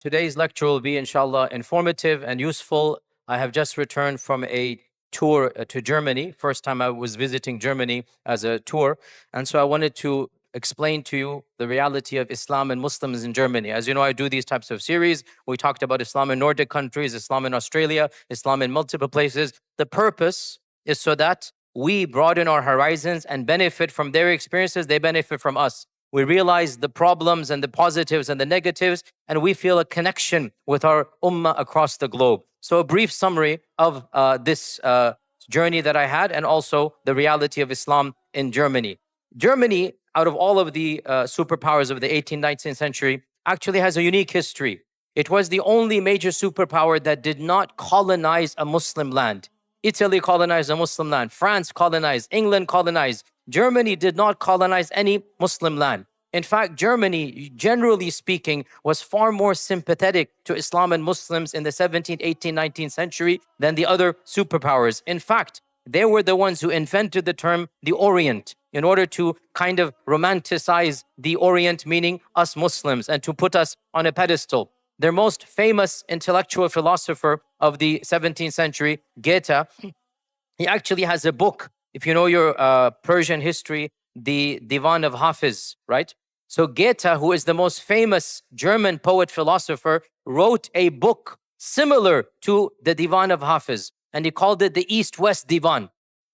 Today's lecture will be, inshallah, informative and useful. I have just returned from a tour to Germany. First time I was visiting Germany as a tour. And so I wanted to explain to you the reality of Islam and Muslims in Germany. As you know, I do these types of series. We talked about Islam in Nordic countries, Islam in Australia, Islam in multiple places. The purpose is so that we broaden our horizons and benefit from their experiences. They benefit from us. We realize the problems and the positives and the negatives, and we feel a connection with our ummah across the globe. So a brief summary of this journey that I had, and also the reality of Islam in Germany. Germany, out of all of the superpowers of the 18th, 19th century, actually has a unique history. It was the only major superpower that did not colonize a Muslim land. Italy colonized a Muslim land. France colonized. England colonized. Germany did not colonize any Muslim land. In fact, Germany, generally speaking, was far more sympathetic to Islam and Muslims in the 17th, 18th, 19th century than the other superpowers. In fact, they were the ones who invented the term the Orient in order to kind of romanticize the Orient, meaning us Muslims, and to put us on a pedestal. Their most famous intellectual philosopher of the 17th century, Goethe, he actually has a book. If you know your Persian history, the Divan of Hafiz, right? So Goethe, who is the most famous German poet philosopher, wrote a book similar to the Divan of Hafiz, and he called it the East-West Divan.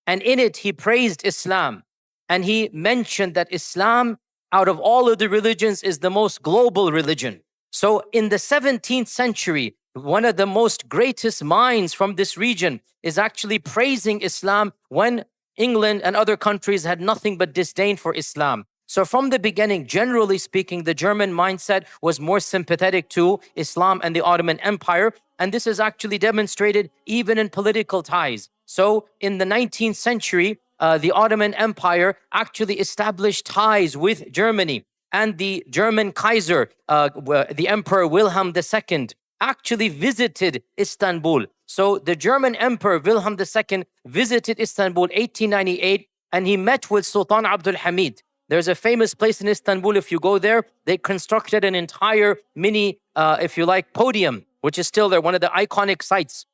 And in it, he praised Islam, and he mentioned that Islam, out of all of the religions, is the most global religion. So in the 17th century, one of the most greatest minds from this region is actually praising Islam when England and other countries had nothing but disdain for Islam. So from the beginning, generally speaking, the German mindset was more sympathetic to Islam and the Ottoman Empire. And this is actually demonstrated even in political ties. So in the 19th century, the Ottoman Empire actually established ties with Germany. And the German Kaiser, the Emperor Wilhelm II, actually visited Istanbul. So the German Emperor Wilhelm II visited Istanbul 1898, and he met with Sultan Abdul Hamid. There's a famous place in Istanbul. If you go there, they constructed an entire mini, if you like, podium, which is still there, one of the iconic sites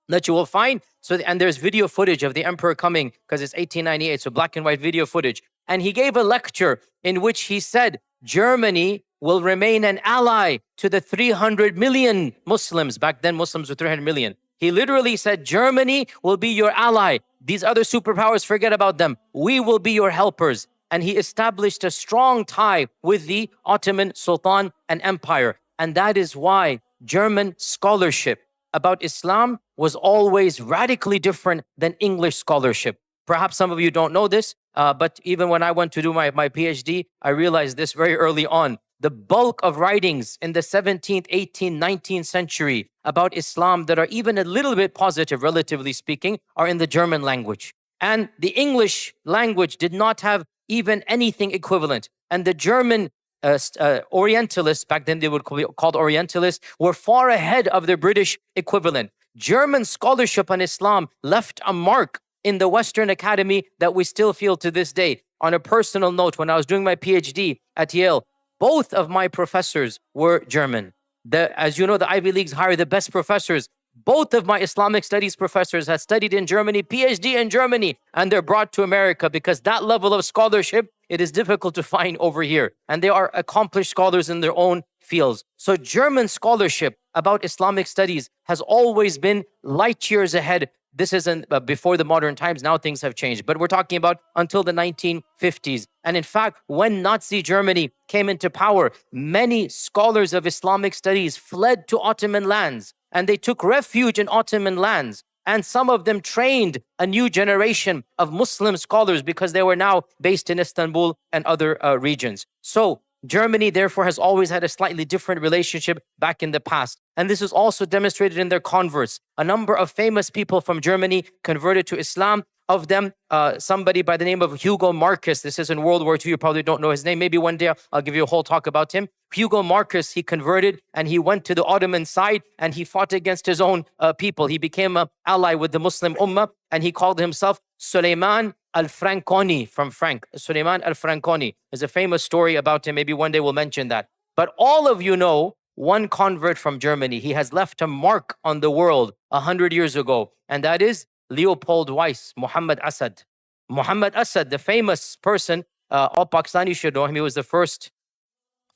that you will find. So, and there's video footage of the emperor coming, because it's 1898, so black and white video footage. And he gave a lecture in which he said, Germany will remain an ally to the 300 million Muslims. Back then, Muslims were 300 million. He literally said, Germany will be your ally. These other superpowers, forget about them. We will be your helpers. And he established a strong tie with the Ottoman Sultan and Empire. And that is why German scholarship about Islam was always radically different than English scholarship. Perhaps some of you don't know this, but even when I went to do my PhD, I realized this very early on. The bulk of writings in the 17th, 18th, 19th century about Islam that are even a little bit positive, relatively speaking, are in the German language. And the English language did not have even anything equivalent. And the German Orientalists, back then they would be called Orientalists, were far ahead of their British equivalent. German scholarship on Islam left a mark in the Western Academy that we still feel to this day. On a personal note, when I was doing my PhD at Yale, both of my professors were German. As you know, the Ivy Leagues hire the best professors. Both of my Islamic studies professors had studied in Germany, PhD in Germany, and they're brought to America because that level of scholarship, it is difficult to find over here. And they are accomplished scholars in their own fields. So German scholarship about Islamic studies has always been light years ahead. This isn't before the modern times. Now things have changed. But we're talking about until the 1950s. And in fact, when Nazi Germany came into power, many scholars of Islamic studies fled to Ottoman lands. And they took refuge in Ottoman lands. And some of them trained a new generation of Muslim scholars because they were now based in Istanbul and other regions. So Germany, therefore, has always had a slightly different relationship back in the past. And this is also demonstrated in their converts. A number of famous people from Germany converted to Islam. Of them, somebody by the name of Hugo Marcus. This is in World War II. You probably don't know his name. Maybe one day I'll give you a whole talk about him. Hugo Marcus, he converted and he went to the Ottoman side and he fought against his own people. He became an ally with the Muslim Ummah and he called himself Suleiman al-Franconi from Frank. Suleiman al-Franconi is a famous story about him. Maybe one day we'll mention that. But all of you know one convert from Germany. He has left a mark on the world 100 years ago, and that is Leopold Weiss, Muhammad Asad. Muhammad Asad, the famous person, all Pakistanis should know him. He was the first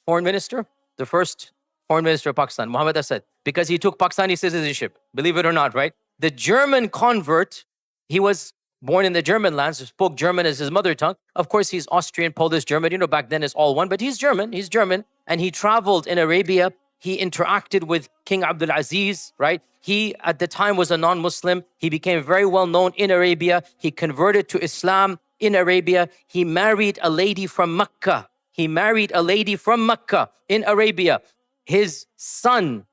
foreign minister, the first foreign minister of Pakistan, Muhammad Asad, because he took Pakistani citizenship, believe it or not, right? The German convert, he was born in the German lands, spoke German as his mother tongue. Of course, he's Austrian, Polish, German. You know, back then it's all one, but he's German. He's German. And he traveled in Arabia. He interacted with King Abdul Aziz, right? He, at the time, was a non-Muslim. He became very well known in Arabia. He converted to Islam in Arabia. He married a lady from Mecca. He married a lady from Mecca in Arabia. His son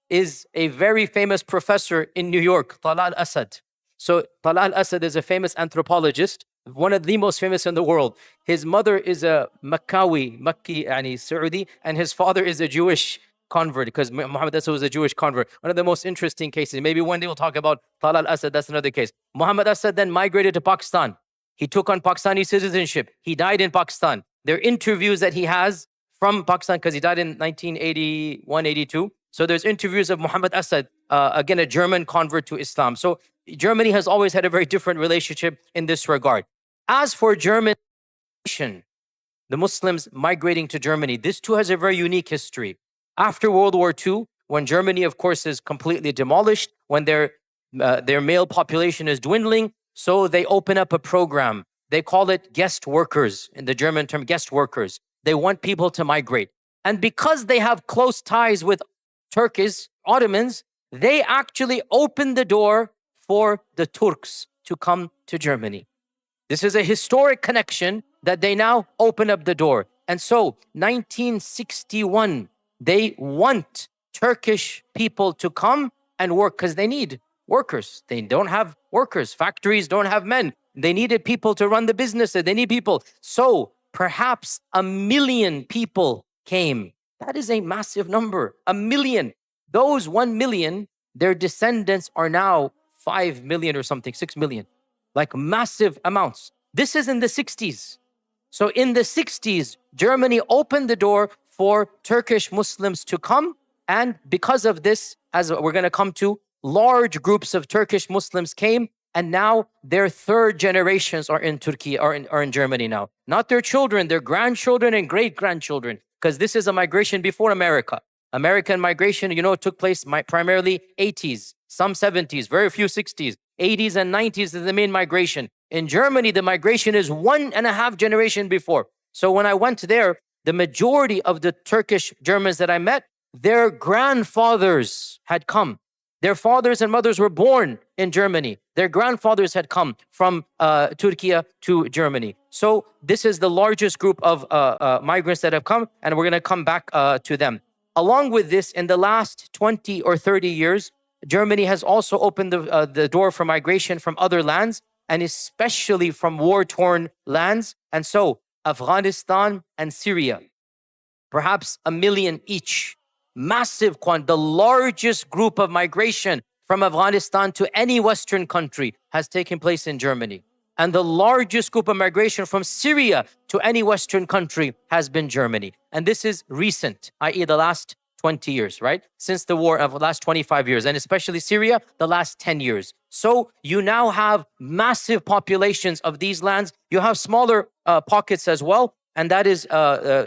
is a very famous professor in New York, Talal Asad. So Talal Asad is a famous anthropologist, one of the most famous in the world. His mother is a Makki, Saudi, and his father is a Jewish convert, because Muhammad Asad was a Jewish convert. One of the most interesting cases. Maybe one day we'll talk about Talal Asad, that's another case. Muhammad Asad then migrated to Pakistan. He took on Pakistani citizenship. He died in Pakistan. There are interviews that he has from Pakistan, because he died in 1981, 82. So there's interviews of Muhammad Asad, again, a German convert to Islam. So Germany has always had a very different relationship in this regard. As for German, the Muslims migrating to Germany, this too has a very unique history. After World War II, when Germany, of course, is completely demolished, when their male population is dwindling, so they open up a program. They call it guest workers, in the German term, guest workers. They want people to migrate. And because they have close ties with Turkish, Ottomans, they actually open the door for the Turks to come to Germany. This is a historic connection that they now open up the door. And so 1961, they want Turkish people to come and work because they need workers. They don't have workers. Factories don't have men. They needed people to run the businesses. They need people. So perhaps 1 million people came. That is a massive number. 1 million. Those 1 million, their descendants are now 5 million or something, 6 million. Like massive amounts. This is in the 60s. So in the 60s, Germany opened the door for Turkish Muslims to come. And because of this, as we're going to come to, large groups of Turkish Muslims came. And now their third generations are in Turkey, are in Germany now. Not their children, their grandchildren and great-grandchildren. Because this is a migration before America. American migration, took place primarily 80s, some 70s, very few 60s. 80s and 90s is the main migration. In Germany, the migration is 1.5 generation before. So when I went there, the majority of the Turkish Germans that I met, their grandfathers had come. Their fathers and mothers were born in Germany. Their grandfathers had come from Turkey to Germany. So this is the largest group of migrants that have come, and we're going to come back to them. Along with this, in the last 20 or 30 years, Germany has also opened the door for migration from other lands, and especially from war-torn lands. And so Afghanistan and Syria, perhaps 1 million each. Massive the largest group of migration from Afghanistan to any Western country has taken place in Germany. And the largest group of migration from Syria to any Western country has been Germany. And this is recent, i.e. the last 20 years, right? Since the war of the last 25 years, and especially Syria, the last 10 years. So you now have massive populations of these lands. You have smaller pockets as well. And that is,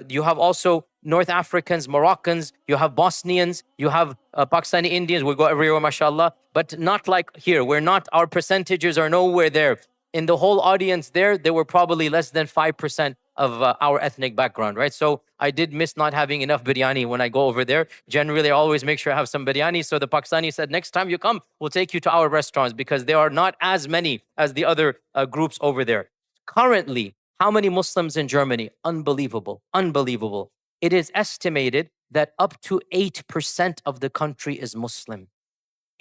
you have also North Africans, Moroccans, you have Bosnians, you have Pakistani Indians. We go everywhere, mashallah. But not like here. Our percentages are nowhere there. In the whole audience there were probably less than 5% of our ethnic background, right? So I did miss not having enough biryani when I go over there. Generally, I always make sure I have some biryani. So the Pakistani said, next time you come, we'll take you to our restaurants because there are not as many as the other groups over there. Currently, how many Muslims in Germany? Unbelievable, unbelievable. It is estimated that up to 8% of the country is Muslim.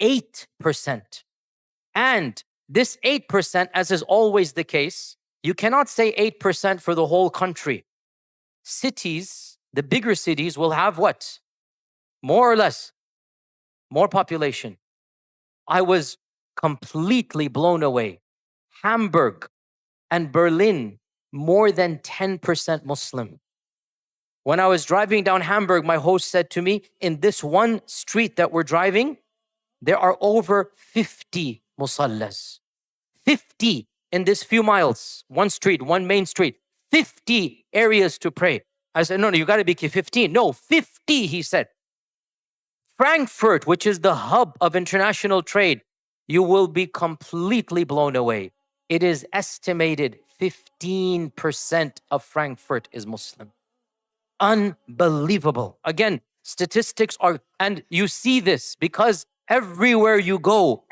8%. And this 8%, as is always the case, you cannot say 8% for the whole country. Cities, the bigger cities will have what? More or less, more population. I was completely blown away. Hamburg and Berlin, more than 10% Muslim. When I was driving down Hamburg, my host said to me, in this one street that we're driving, there are over 50 musallas. 50 in this few miles, one street, one main street, 50 areas to pray. I said, no, you got to be 15. No, 50, he said. Frankfurt, which is the hub of international trade, you will be completely blown away. It is estimated 15% of Frankfurt is Muslim. Unbelievable. Again, statistics are, and you see this because everywhere you go,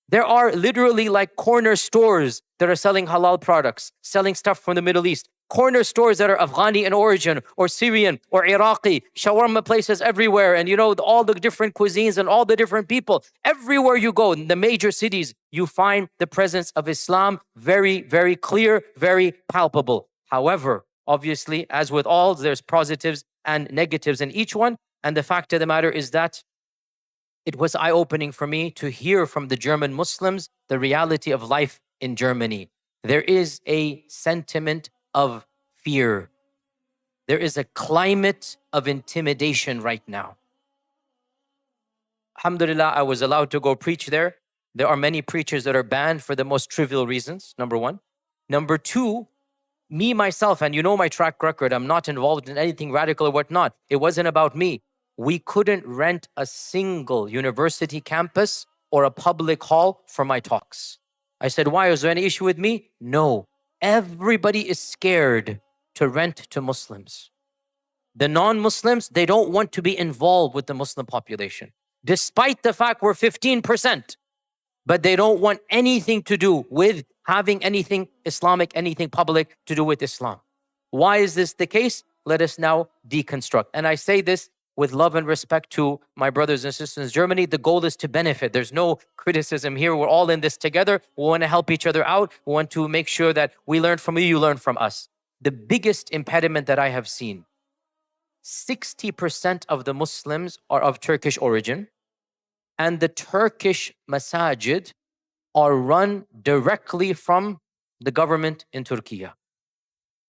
there are literally like corner stores that are selling halal products, selling stuff from the Middle East. Corner stores that are Afghani in origin or Syrian or Iraqi, shawarma places everywhere. And you know, all the different cuisines and all the different people. Everywhere you go in the major cities, you find the presence of Islam very, very clear, very palpable. However, obviously, as with all, there's positives and negatives in each one. And the fact of the matter is that it was eye-opening for me to hear from the German Muslims the reality of life in Germany. There is a sentiment of fear. There is a climate of intimidation right now. Alhamdulillah, I was allowed to go preach there. There are many preachers that are banned for the most trivial reasons, number one. Number two, me, myself, and you know my track record, I'm not involved in anything radical or whatnot. It wasn't about me. We couldn't rent a single university campus or a public hall for my talks. I said, why? Is there any issue with me? No. Everybody is scared to rent to Muslims. The non-Muslims, they don't want to be involved with the Muslim population, despite the fact we're 15%. But they don't want anything to do with having anything Islamic, anything public to do with Islam. Why is this the case? Let us now deconstruct. And I say this with love and respect to my brothers and sisters in Germany. The goal is to benefit. There's no criticism here. We're all in this together. We want to help each other out. We want to make sure that we learn from you, you learn from us. The biggest impediment that I have seen, 60% of the Muslims are of Turkish origin, and the Turkish masajid are run directly from the government in Turkey.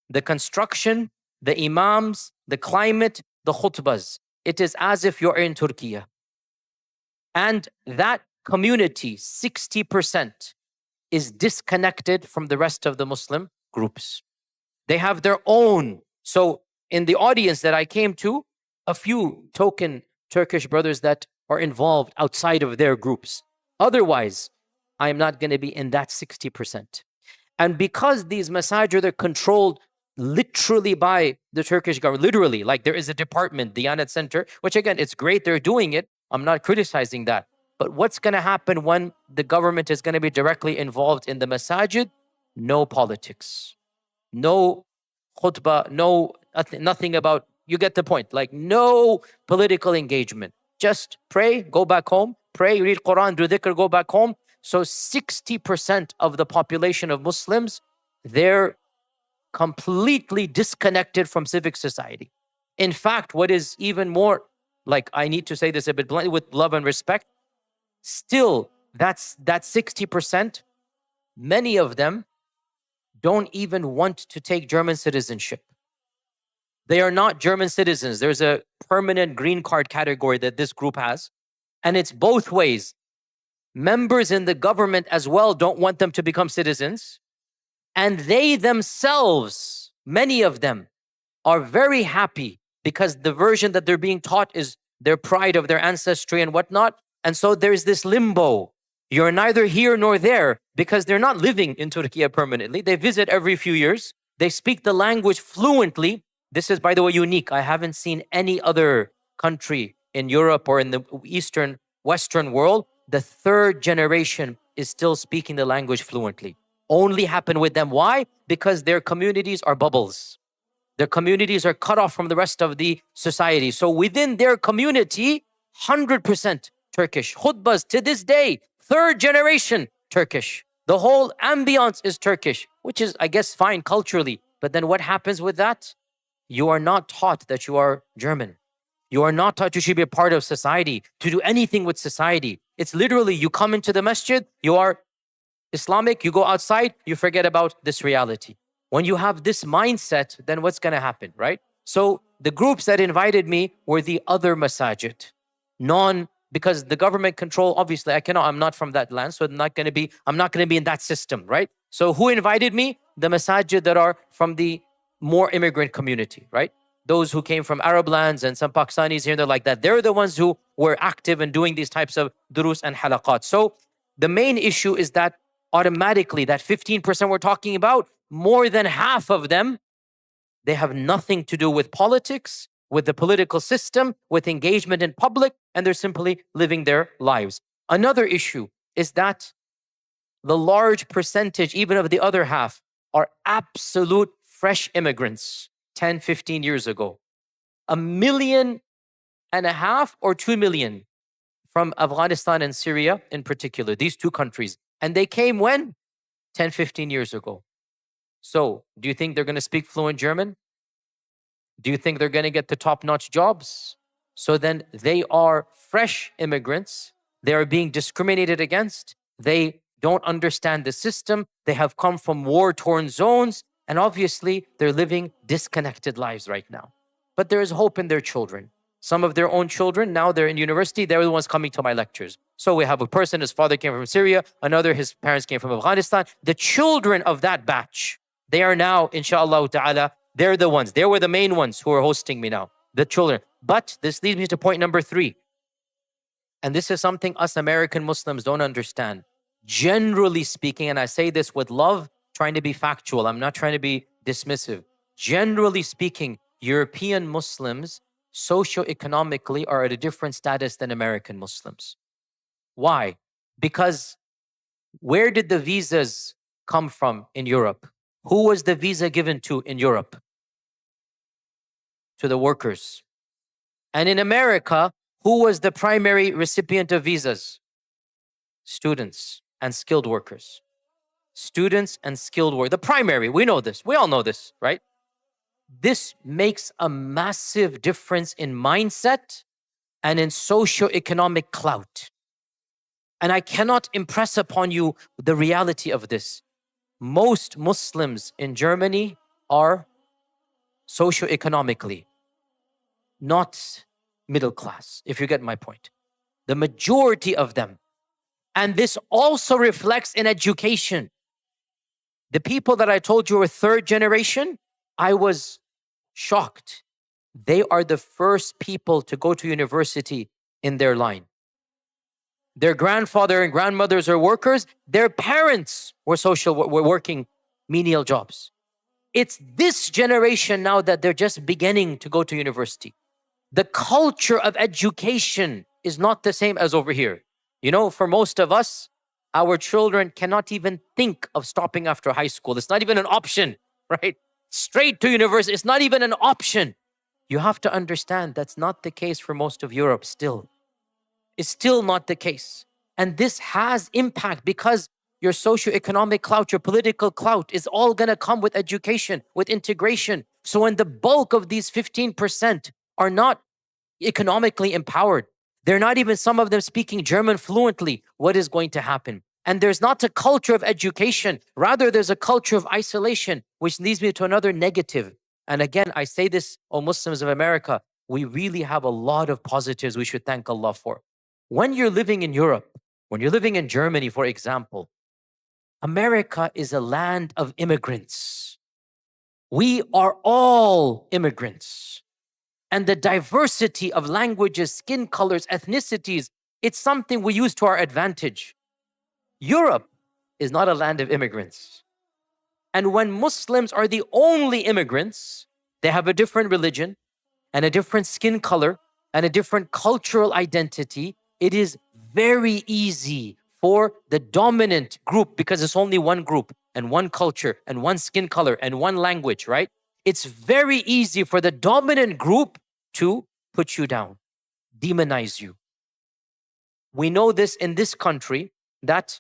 The construction, the imams, the climate, the khutbahs, it is as if you're in Turkey. And that community, 60%, is disconnected from the rest of the Muslim groups. They have their own. So in the audience that I came to, a few token Turkish brothers that are involved outside of their groups. Otherwise, I am not going to be in that 60%. And because these masajid are controlled literally by the Turkish government, literally, like there is a department, the Diyanet Center, which again, it's great they're doing it. I'm not criticizing that. But what's going to happen when the government is going to be directly involved in the masajid? No politics, no khutbah, no nothing about, you get the point, like no political engagement. Just pray, go back home, pray, read Quran, do dhikr, go back home. So 60% of the population of Muslims, they're completely disconnected from civic society. In fact, what is even more, like I need to say this a bit bluntly with love and respect, still that 60%, many of them don't even want to take German citizenship. They are not German citizens. There's a permanent green card category that this group has. And it's both ways. Members in the government as well don't want them to become citizens. And they themselves, many of them, are very happy because the version that they're being taught is their pride of their ancestry and whatnot. And so there's this limbo. You're neither here nor there because they're not living in Turkey permanently. They visit every few years. They speak the language fluently. This is, by the way, unique. I haven't seen any other country in Europe or in the Western world. The third generation is still speaking the language fluently. Only happen with them. Why? Because their communities are bubbles. Their communities are cut off from the rest of the society. So within their community, 100% Turkish. Khutbahs to this day, third generation Turkish. The whole ambience is Turkish, which is, I guess, fine culturally. But then what happens with that? You are not taught that you are German. You are not taught you should be a part of society, to do anything with society. It's literally, you come into the masjid, you are Islamic, you go outside, you forget about this reality. When you have this mindset, then what's going to happen, right? So the groups that invited me were the other masajid, because the government control, obviously I'm not from that land, so I'm not going to be in that system, right? So who invited me? The masajid that are from the more immigrant community, right? Those who came from Arab lands and some Pakistanis here, they're like that. They're the ones who were active in doing these types of durus and halaqat. So the main issue is that automatically that 15% we're talking about, more than half of them, they have nothing to do with politics, with the political system, with engagement in public, and they're simply living their lives. Another issue is that the large percentage, even of the other half, are absolute fresh immigrants 10, 15 years ago. 1.5 million or 2 million from Afghanistan and Syria in particular, these two countries. And they came when? 10, 15 years ago. So do you think they're going to speak fluent German? Do you think they're going to get the top-notch jobs? So then they are fresh immigrants. They are being discriminated against. They don't understand the system. They have come from war-torn zones. And obviously, they're living disconnected lives right now. But there is hope in their children. Some of their own children, now they're in university. They're the ones coming to my lectures. So we have a person, his father came from Syria. Another, his parents came from Afghanistan. The children of that batch, they are now, inshallah ta'ala, they're the ones. They were the main ones who are hosting me now, the children. But this leads me to point number 3. And this is something us American Muslims don't understand. Generally speaking, and I say this with love, trying to be factual, I'm not trying to be dismissive. Generally speaking, European Muslims socioeconomically are at a different status than American Muslims. Why? Because where did the visas come from in Europe? Who was the visa given to in Europe? To the workers. And in America, who was the primary recipient of visas? Students and skilled workers. Students and skilled workers. The primary, we know this. We all know this, right? This makes a massive difference in mindset and in socioeconomic clout. And I cannot impress upon you the reality of this. Most Muslims in Germany are socioeconomically not middle class, if you get my point. The majority of them. And this also reflects in education. The people that I told you were third generation, I was shocked. They are the first people to go to university in their line. Their grandfather and grandmothers are workers. Their parents were working menial jobs. It's this generation now that they're just beginning to go to university. The culture of education is not the same as over here. You know, for most of us, our children cannot even think of stopping after high school. It's not even an option, right? Straight to university, it's not even an option. You have to understand that's not the case for most of Europe still. It's still not the case. And this has impact because your socioeconomic clout, your political clout is all going to come with education, with integration. So when the bulk of these 15% are not economically empowered, they're not even some of them speaking German fluently, what is going to happen? And there's not a culture of education. Rather, there's a culture of isolation, which leads me to another negative. And again, I say this, O Muslims of America, we really have a lot of positives we should thank Allah for. When you're living in Europe, when you're living in Germany, for example, America is a land of immigrants. We are all immigrants. And the diversity of languages, skin colors, ethnicities, it's something we use to our advantage. Europe is not a land of immigrants. And when Muslims are the only immigrants, they have a different religion and a different skin color and a different cultural identity. It is very easy for the dominant group, because it's only one group and one culture and one skin color and one language, right? It's very easy for the dominant group to put you down, demonize you. We know this in this country, that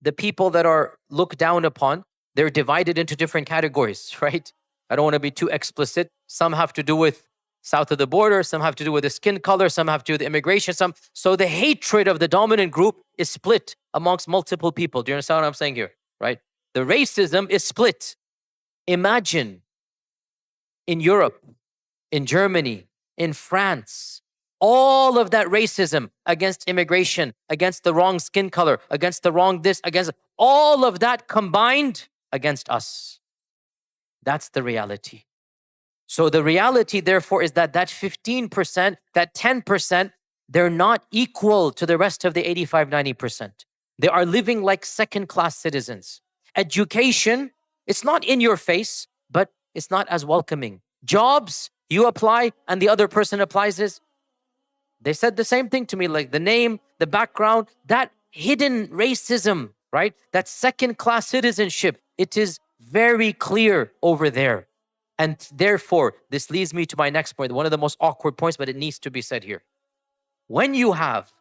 the people that are looked down upon, they're divided into different categories, right? I don't want to be too explicit. Some have to do with south of the border, some have to do with the skin color, some have to do with immigration, so the hatred of the dominant group is split amongst multiple people. Do you understand what I'm saying here, right? The racism is split. Imagine in Europe, in Germany, in France, all of that racism against immigration, against the wrong skin color, against the wrong this, against all of that combined against us. That's the reality. So the reality, therefore, is that 15%, that 10%, they're not equal to the rest of the 85, 90%. They are living like second-class citizens. Education, it's not in your face, but it's not as welcoming. Jobs, you apply and the other person applies this. They said the same thing to me, like the name, the background, that hidden racism, right? That second-class citizenship, it is very clear over there. And therefore, this leads me to my next point, one of the most awkward points, but it needs to be said here. When you have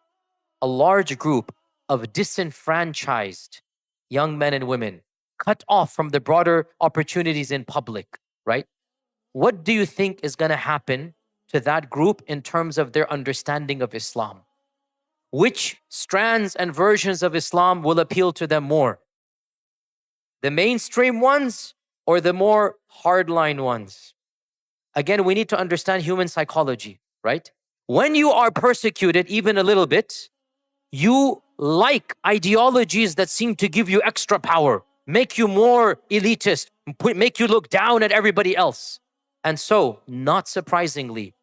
a large group of disenfranchised young men and women cut off from the broader opportunities in public, right? What do you think is going to happen to that group in terms of their understanding of Islam? Which strands and versions of Islam will appeal to them more? The mainstream ones or the more hardline ones? Again, we need to understand human psychology, right? When you are persecuted even a little bit, you like ideologies that seem to give you extra power, make you more elitist, make you look down at everybody else. And so, not surprisingly,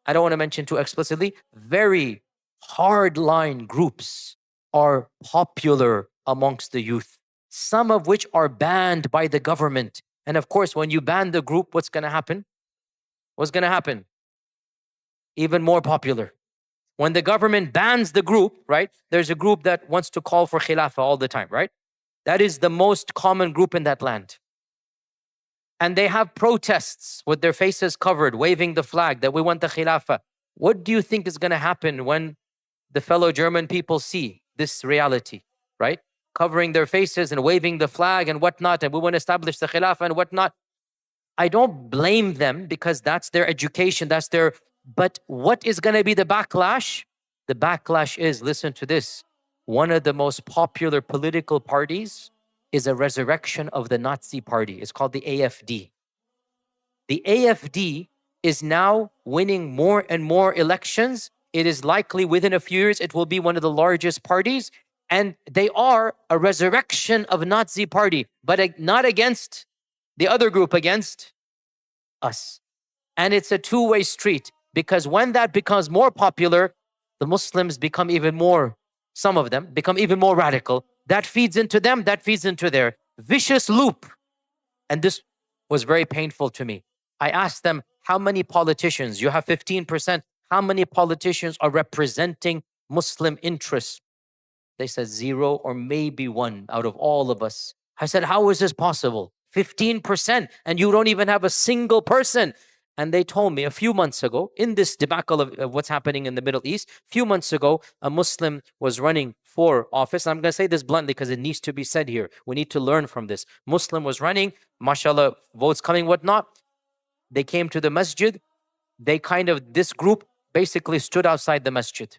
I don't want to mention too explicitly, very hardline groups are popular amongst the youth, some of which are banned by the government. And of course, when you ban the group, what's going to happen? What's going to happen? Even more popular. When the government bans the group, right? There's a group that wants to call for khilafah all the time, right? That is the most common group in that land. And they have protests with their faces covered, waving the flag that we want the khilafah. What do you think is going to happen when the fellow German people see this reality, right? Covering their faces and waving the flag and whatnot, and we want to establish the khilafah and whatnot. I don't blame them because that's their education, that's their... But what is going to be the backlash? The backlash is, listen to this, one of the most popular political parties is a resurrection of the Nazi party. It's called the AfD. The AfD is now winning more and more elections. It is likely within a few years, it will be one of the largest parties. And they are a resurrection of Nazi party, but not against the other group, against us. And it's a two-way street. Because when that becomes more popular, the Muslims become even more, some of them become even more radical. That feeds into them, that feeds into their vicious loop. And this was very painful to me. I asked them, how many politicians? You have 15%. How many politicians are representing Muslim interests? They said 0 or maybe 1 out of all of us. I said, how is this possible? 15%, and you don't even have a single person. And they told me a few months ago, in this debacle of what's happening in the Middle East, a few months ago, a Muslim was running for office. I'm going to say this bluntly because it needs to be said here. We need to learn from this. Muslim was running, mashallah, votes coming, whatnot. They came to the masjid. This group basically stood outside the masjid,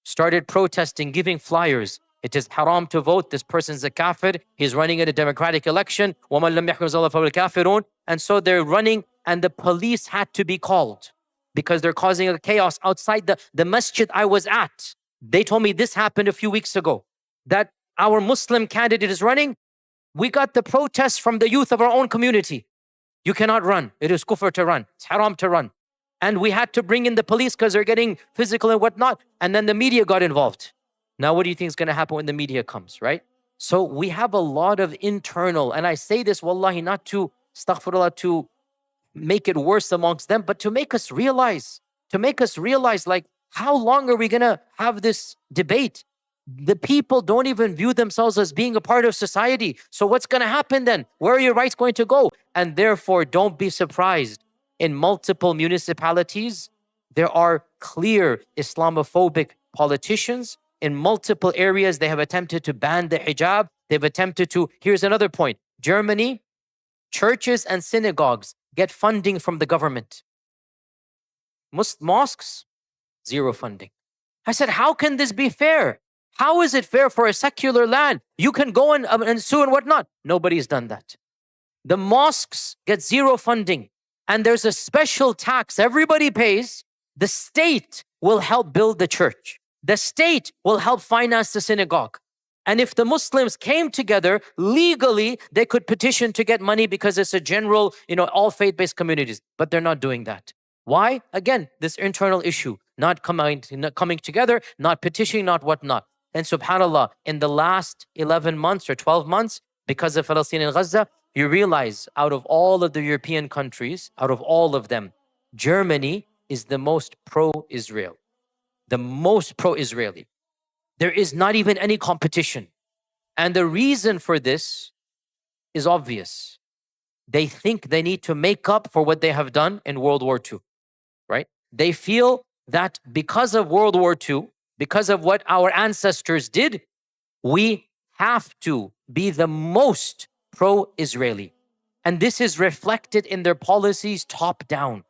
started protesting, giving flyers. It is haram to vote. This person's a kafir. He's running in a democratic election. وَمَنْ لَمْ يَحْكُمْ بِمَا أَنزَلَ اللَّهُ فَهُوَ الْكَافِرُونَ. And so they're running, and the police had to be called because they're causing a chaos outside the masjid I was at. They told me this happened a few weeks ago, that our Muslim candidate is running. We got the protests from the youth of our own community. You cannot run. It is kufr to run. It's haram to run. And we had to bring in the police because they're getting physical and whatnot. And then the media got involved. Now, what do you think is going to happen when the media comes, right? So we have a lot of internal, and I say this, wallahi, not to, astaghfirullah, to make it worse amongst them, but to make us realize, like, how long are we going to have this debate? The people don't even view themselves as being a part of society. So what's going to happen then? Where are your rights going to go? And therefore, don't be surprised. In multiple municipalities, there are clear Islamophobic politicians. In multiple areas, they have attempted to ban the hijab. They've attempted to, here's another point. Germany, churches and synagogues get funding from the government. Mosques, 0 funding. I said, how can this be fair? How is it fair for a secular land? You can go and sue and whatnot. Nobody's done that. The mosques get zero funding. And there's a special tax everybody pays. The state will help build the church. The state will help finance the synagogue. And if the Muslims came together legally, they could petition to get money because it's a general, all faith-based communities. But they're not doing that. Why? Again, this internal issue, not coming together, not petitioning, not whatnot. And subhanAllah, in the last 11 months or 12 months, because of Palestine and Gaza, you realize out of all of the European countries, out of all of them, Germany is the most pro-Israel, the most pro-Israeli. There is not even any competition. And the reason for this is obvious. They think they need to make up for what they have done in World War II, right? They feel that because of World War II, because of what our ancestors did, we have to be the most pro-Israeli. And this is reflected in their policies top down.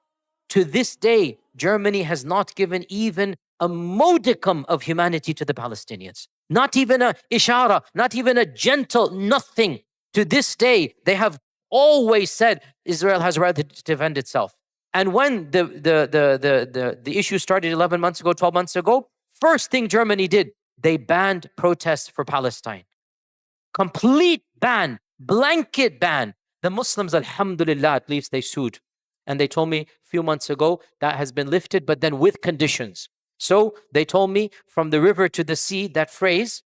To this day, Germany has not given even a modicum of humanity to the Palestinians. Not even a ishara, not even a gentle, nothing. To this day, they have always said Israel has a right to defend itself. And when the issue started 11 months ago, 12 months ago, first thing Germany did, they banned protests for Palestine. Complete ban, blanket ban. The Muslims, alhamdulillah, at least they sued. And they told me a few months ago that has been lifted, but then with conditions. So they told me from the river to the sea, that phrase,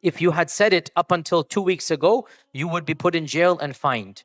if you had said it up until 2 weeks ago, you would be put in jail and fined.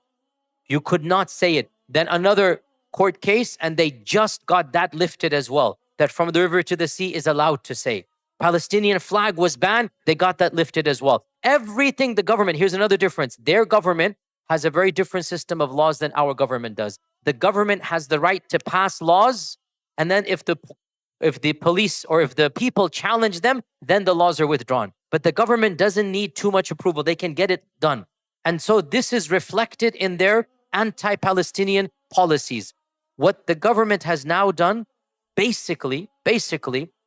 You could not say it. Then another court case, and they just got that lifted as well. That from the river to the sea is allowed to say. Palestinian flag was banned, they got that lifted as well. Everything the government, here's another difference. Their government has a very different system of laws than our government does. The government has the right to pass laws, and then if the police or if the people challenge them, then the laws are withdrawn. But the government doesn't need too much approval. They can get it done. And so this is reflected in their anti-Palestinian policies. What the government has now done, basically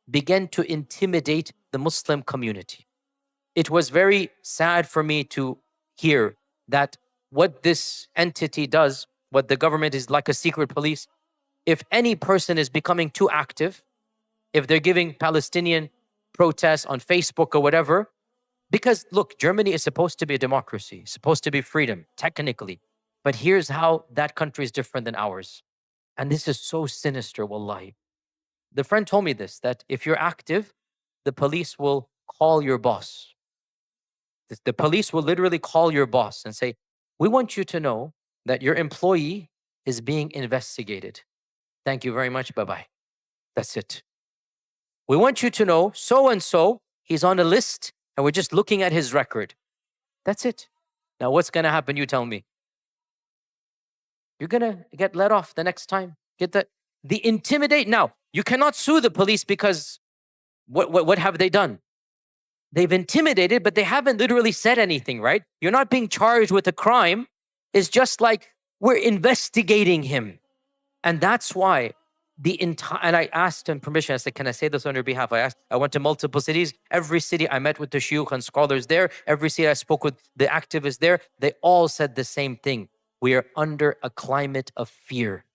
began to intimidate the Muslim community. It was very sad for me to hear that what this entity does, what the government is like a secret police. If any person is becoming too active, if they're giving Palestinian protests on Facebook or whatever, because look, Germany is supposed to be a democracy, supposed to be freedom, technically. But here's how that country is different than ours. And this is so sinister, wallahi. The friend told me this, that if you're active, the police will call your boss. The police will literally call your boss and say, we want you to know that your employee is being investigated. Thank you very much, bye-bye. That's it. We want you to know so-and-so, he's on a list and we're just looking at his record. That's it. Now what's going to happen? You tell me. You're going to get let off the next time. Get the intimidate. Now, you cannot sue the police because what have they done? They've intimidated, but they haven't literally said anything, right? You're not being charged with a crime. It's just like we're investigating him. And that's why and I asked him permission. I said, can I say this on your behalf? I went to multiple cities. Every city I met with the shuyukh and scholars there. Every city I spoke with the activists there. They all said the same thing. We are under a climate of fear.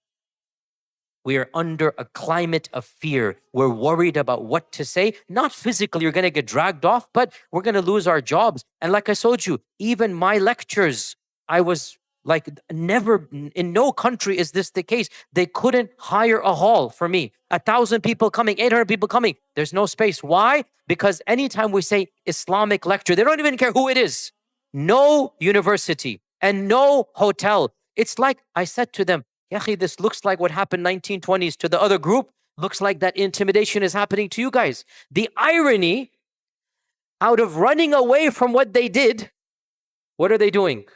We are under a climate of fear. We're worried about what to say. Not physically, you're going to get dragged off, but we're going to lose our jobs. And like I told you, even my lectures, I was like, never, in no country is this the case. They couldn't hire a hall for me. 1,000 people coming, 800 people coming. There's no space. Why? Because anytime we say Islamic lecture, they don't even care who it is. No university and no hotel. It's like I said to them, Yahi, this looks like what happened 1920s to the other group. Looks like that intimidation is happening to you guys. The irony, out of running away from what they did, what are they doing?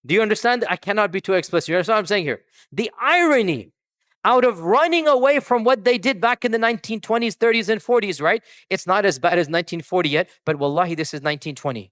Do you understand? I cannot be too explicit. You understand what I'm saying here? The irony, out of running away from what they did back in the 1920s, 30s, and 40s, right? It's not as bad as 1940 yet, but wallahi, this is 1920.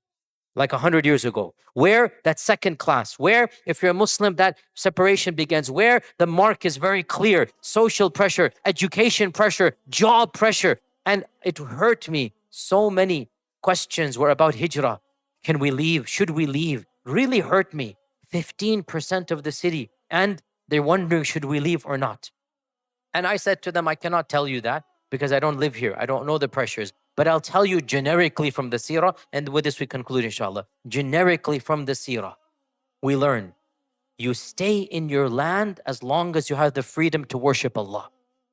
Like 100 years ago, where that second class, where if you're a Muslim, that separation begins, where the mark is very clear, social pressure, education pressure, job pressure. And it hurt me. So many questions were about hijrah. Can we leave? Should we leave? really hurt me. 15% of the city. And they're wondering, should we leave or not? And I said to them, I cannot tell you that because I don't live here. I don't know the pressures. But I'll tell you generically from the seerah, and with this we conclude, inshallah. Generically from the seerah, we learn you stay in your land as long as you have the freedom to worship Allah.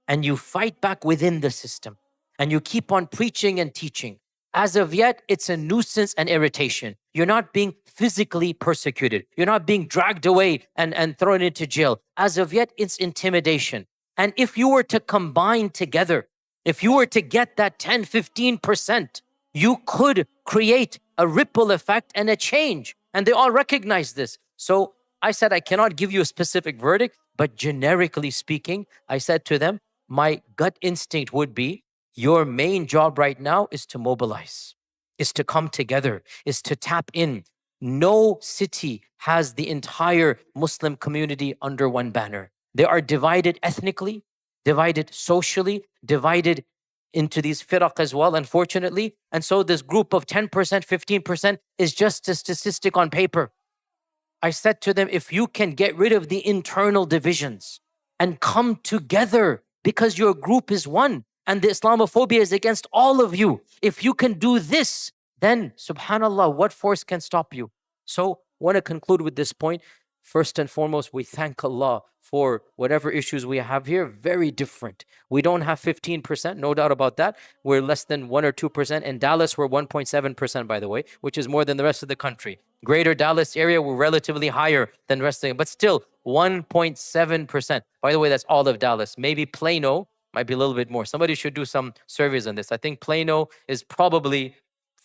And you fight back within the system. And you keep on preaching and teaching. As of yet, it's a nuisance and irritation. You're not being physically persecuted. You're not being dragged away and thrown into jail. As of yet, it's intimidation. And if you were to combine together, if you were to get that 10, 15%, you could create a ripple effect and a change. And they all recognize this. So I said, I cannot give you a specific verdict, but generically speaking, I said to them, my gut instinct would be, your main job right now is to mobilize, is to come together, is to tap in. No city has the entire Muslim community under one banner. They are divided ethnically, divided socially, divided into these firaq as well, unfortunately. And so this group of 10%, 15% is just a statistic on paper. I said to them, if you can get rid of the internal divisions and come together because your group is one and the Islamophobia is against all of you, if you can do this, then subhanallah, what force can stop you? So I want to conclude with this point. First and foremost, we thank Allah for whatever issues we have here, very different. We don't have 15%, no doubt about that. We're less than 1 or 2%. In Dallas, we're 1.7%, by the way, which is more than the rest of the country. Greater Dallas area, we're relatively higher than the rest of the, but still 1.7%. By the way, that's all of Dallas. Maybe Plano might be a little bit more. Somebody should do some surveys on this. I think Plano is probably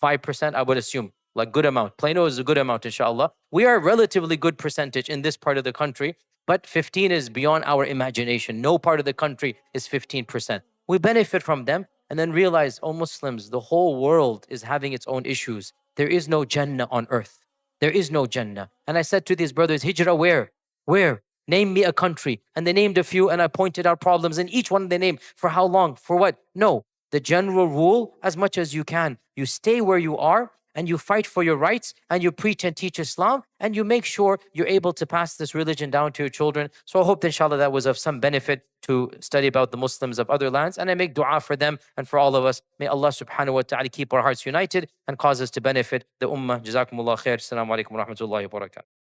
5%, I would assume. Like good amount. Plano is a good amount, inshallah. We are a relatively good percentage in this part of the country, but 15 is beyond our imagination. No part of the country is 15%. We benefit from them and then realize, oh Muslims, the whole world is having its own issues. There is no Jannah on earth. There is no Jannah. And I said to these brothers, Hijrah where? Where? Name me a country. And they named a few and I pointed out problems in each one they named. For how long? For what? No. The general rule, as much as you can, you stay where you are and you fight for your rights and you preach and teach Islam and you make sure you're able to pass this religion down to your children. So I hope inshallah that was of some benefit to study about the Muslims of other lands, and I make dua for them and for all of us. May Allah subhanahu wa ta'ala keep our hearts united and cause us to benefit the ummah. Jazakumullah khair. Assalamu alaikum wa rahmatullahi wa barakatuh.